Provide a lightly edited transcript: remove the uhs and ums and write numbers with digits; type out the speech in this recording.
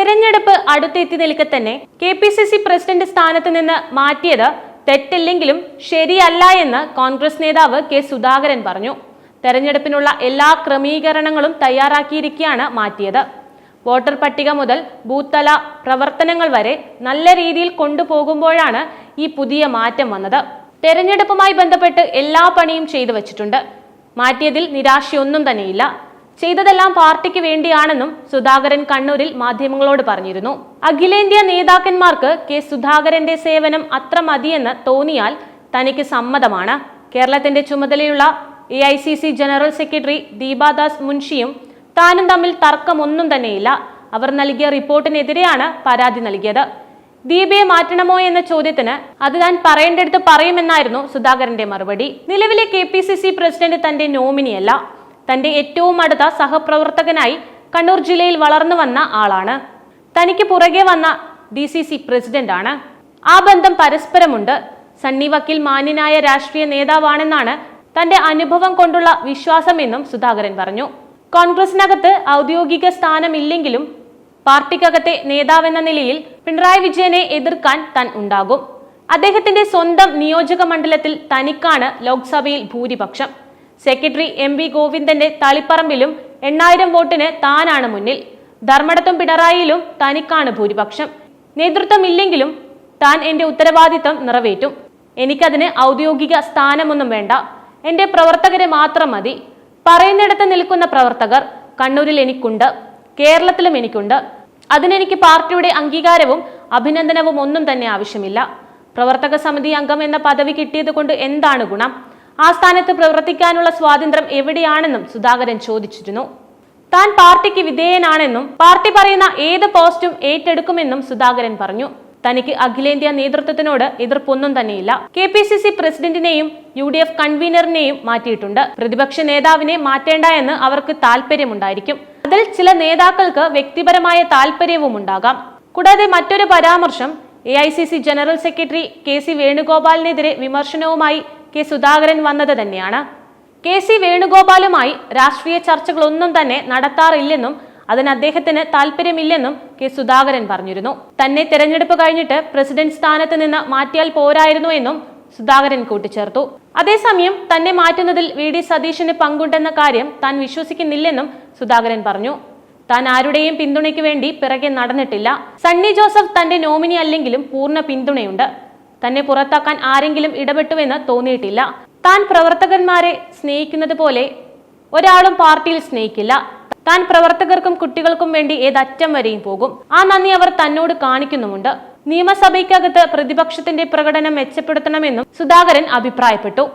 തെരഞ്ഞെടുപ്പ് അടുത്തെത്തി നിൽക്കെ തന്നെ KPCC പ്രസിഡന്റ് സ്ഥാനത്ത് നിന്ന് മാറ്റിയത് തെറ്റില്ലെങ്കിലും ശരിയല്ല എന്ന് കോൺഗ്രസ് നേതാവ് കെ സുധാകരൻ പറഞ്ഞു. തെരഞ്ഞെടുപ്പിനുള്ള എല്ലാ ക്രമീകരണങ്ങളും തയ്യാറാക്കിയിരിക്കെയാണ് മാറ്റിയത്. വോട്ടർ പട്ടിക മുതൽ ബൂത്ത് തല പ്രവർത്തനങ്ങൾ വരെ നല്ല രീതിയിൽ കൊണ്ടുപോകുമ്പോഴാണ് ഈ പുതിയ മാറ്റം വന്നത്. തെരഞ്ഞെടുപ്പുമായി ബന്ധപ്പെട്ട് എല്ലാ പണിയും ചെയ്തു വച്ചിട്ടുണ്ട്. മാറ്റിയതിൽ നിരാശയൊന്നും തന്നെയില്ല. ചെയ്തതെല്ലാം പാർട്ടിക്ക് വേണ്ടിയാണെന്നും സുധാകരൻ കണ്ണൂരിൽ മാധ്യമങ്ങളോട് പറഞ്ഞിരുന്നു. അഖിലേന്ത്യാ നേതാക്കന്മാർക്ക് കെ സുധാകരന്റെ സേവനം അത്ര മതിയെന്ന് തോന്നിയാൽ തനിക്ക് സമ്മതമാണ്. കേരളത്തിന്റെ ചുമതലയുള്ള AICC ജനറൽ സെക്രട്ടറി ദീപാദാസ് മുൻഷിയും താനും തമ്മിൽ തർക്കമൊന്നും തന്നെയില്ല. അവർ നൽകിയ റിപ്പോർട്ടിനെതിരെയാണ് പരാതി നൽകിയത്. ദീപയെ മാറ്റണമോ എന്ന ചോദ്യത്തിന് അത് താൻ പറയേണ്ടടുത്ത് പറയുമെന്നായിരുന്നു സുധാകരന്റെ മറുപടി. നിലവിലെ KPCC പ്രസിഡന്റ് തന്റെ നോമിനിയല്ല. തന്റെ ഏറ്റവും അടുത്ത സഹപ്രവർത്തകനായി കണ്ണൂർ ജില്ലയിൽ വളർന്നു വന്ന ആളാണ്. തനിക്ക് പുറകെ വന്ന DCC പ്രസിഡന്റാണ്. ആ ബന്ധം പരസ്പരമുണ്ട്. സണ്ണി വക്കീൽ മാന്യനായ രാഷ്ട്രീയ നേതാവാണെന്നാണ് തന്റെ അനുഭവം കൊണ്ടുള്ള വിശ്വാസമെന്നും സുധാകരൻ പറഞ്ഞു. കോൺഗ്രസിനകത്ത് ഔദ്യോഗിക സ്ഥാനമില്ലെങ്കിലും പാർട്ടിക്കകത്തെ നേതാവെന്ന നിലയിൽ പിണറായി വിജയനെ എതിർക്കാൻ താൻ ഉണ്ടാകും. അദ്ദേഹത്തിന്റെ സ്വന്തം നിയോജക മണ്ഡലത്തിൽ തനിക്കാണ് ലോക്സഭയിൽ ഭൂരിപക്ഷം. സെക്രട്ടറി MV ഗോവിന്ദന്റെ തളിപ്പറമ്പിലും 8000 വോട്ടിന് താനാണ് മുന്നിൽ. ധർമ്മടത്തും പിണറായിയിലും തനിക്കാണ് ഭൂരിപക്ഷം. നേതൃത്വമില്ലെങ്കിലും താൻ എന്റെ ഉത്തരവാദിത്തം നിറവേറ്റും. എനിക്കതിന് ഔദ്യോഗിക സ്ഥാനമൊന്നും വേണ്ട. എന്റെ പ്രവർത്തകരെ മാത്രം മതി. പറയുന്നിടത്ത് നിൽക്കുന്ന പ്രവർത്തകർ കണ്ണൂരിൽ എനിക്കുണ്ട്, കേരളത്തിലും എനിക്കുണ്ട്. അതിനെനിക്ക് പാർട്ടിയുടെ അംഗീകാരവും അഭിനന്ദനവും ഒന്നും തന്നെ ആവശ്യമില്ല. പ്രവർത്തക സമിതി അംഗം എന്ന പദവി കിട്ടിയത് കൊണ്ട് എന്താണ് ഗുണം? ആ സ്ഥാനത്ത് പ്രവർത്തിക്കാനുള്ള സ്വാതന്ത്ര്യം എവിടെയാണെന്നും സുധാകരൻ ചോദിച്ചിരുന്നു. താൻ പാർട്ടിക്ക് വിധേയനാണെന്നും പാർട്ടി പറയുന്ന ഏത് പോസ്റ്റും ഏറ്റെടുക്കുമെന്നും സുധാകരൻ പറഞ്ഞു. തനിക്ക് അഖിലേന്ത്യാ നേതൃത്വത്തിനോട് എതിർപ്പൊന്നും തന്നെയില്ല. KPCC പ്രസിഡന്റിനെയും UDF കൺവീനറിനെയും മാറ്റിയിട്ടുണ്ട്. പ്രതിപക്ഷ നേതാവിനെ മാറ്റേണ്ട എന്ന് അവർക്ക് താല്പര്യമുണ്ടായിരിക്കും. അതിൽ ചില നേതാക്കൾക്ക് വ്യക്തിപരമായ താല്പര്യവും ഉണ്ടാകാം. കൂടാതെ മറ്റൊരു പരാമർശം AICC ജനറൽ സെക്രട്ടറി KC വേണുഗോപാലിനെതിരെ വിമർശനവുമായി കെ സുധാകരൻ വന്നത് തന്നെയാണ്. KC വേണുഗോപാലുമായി രാഷ്ട്രീയ ചർച്ചകളൊന്നും തന്നെ നടത്താറില്ലെന്നും അതിന് അദ്ദേഹത്തിന് താല്പര്യമില്ലെന്നും കെ സുധാകരൻ പറഞ്ഞിരുന്നു. തന്നെ തെരഞ്ഞെടുപ്പ് കഴിഞ്ഞിട്ട് പ്രസിഡന്റ് സ്ഥാനത്ത് നിന്ന് മാറ്റിയാൽ പോരായിരുന്നു എന്നും സുധാകരൻ കൂട്ടിച്ചേർത്തു. അതേസമയം തന്നെ മാറ്റുന്നതിൽ VD സതീശന് പങ്കുണ്ടെന്ന കാര്യം താൻ വിശ്വസിക്കുന്നില്ലെന്നും സുധാകരൻ പറഞ്ഞു. താൻ ആരുടെയും പിന്തുണയ്ക്ക് വേണ്ടി പിറകെ നടന്നിട്ടില്ല. സണ്ണി ജോസഫ് തന്റെ നോമിനി അല്ലെങ്കിലും പൂർണ്ണ പിന്തുണയുണ്ട്. തന്നെ പുറത്താക്കാൻ ആരെങ്കിലും ഇടപെട്ടുവെന്ന് തോന്നിയിട്ടില്ല. താൻ പ്രവർത്തകന്മാരെ സ്നേഹിക്കുന്നത് പോലെ ഒരാളും പാർട്ടിയിൽ സ്നേഹിക്കില്ല. താൻ പ്രവർത്തകർക്കും കുട്ടികൾക്കും വേണ്ടി ഏതറ്റം വരെയും പോകും. ആ നന്ദി അവർ തന്നോട് കാണിക്കുന്നുമുണ്ട്. നിയമസഭയ്ക്കകത്ത് പ്രതിപക്ഷത്തിന്റെ പ്രകടനം മെച്ചപ്പെടുത്തണമെന്നും സുധാകരൻ അഭിപ്രായപ്പെട്ടു.